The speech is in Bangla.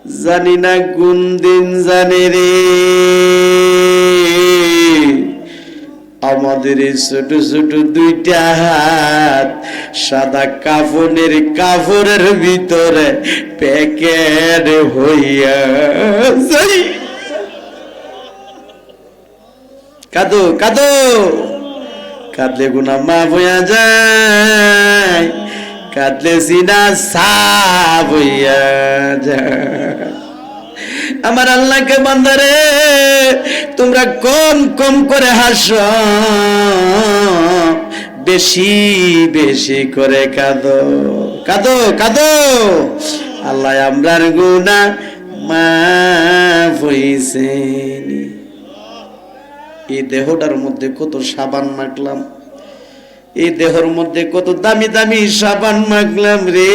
জানি না কোন দিন জানি রে আমাদের এই ছোট ছোট দুইটা হাত সাদা কাপড়ের ভিতরে প্যাকেট হইয়া যাই। কাঁদো কাঁদো, কাঁদলে গুনাহ মাফ হইয়া যায়, কাঁদলে সিনা সাফ হইয়া যায়। আমার আল্লাহকে বান্দারে তোমরা কম কম করে হাসো, বেশি বেশি করে কাঁদো কাঁদো কাঁদো। আল্লাহ আমরার গুনাহ মাফ হইছে। এই দেহটার মধ্যে কত সাবান মাখলাম, এই দেহর মধ্যে কত দামি দামি সাবান মাখলাম রে।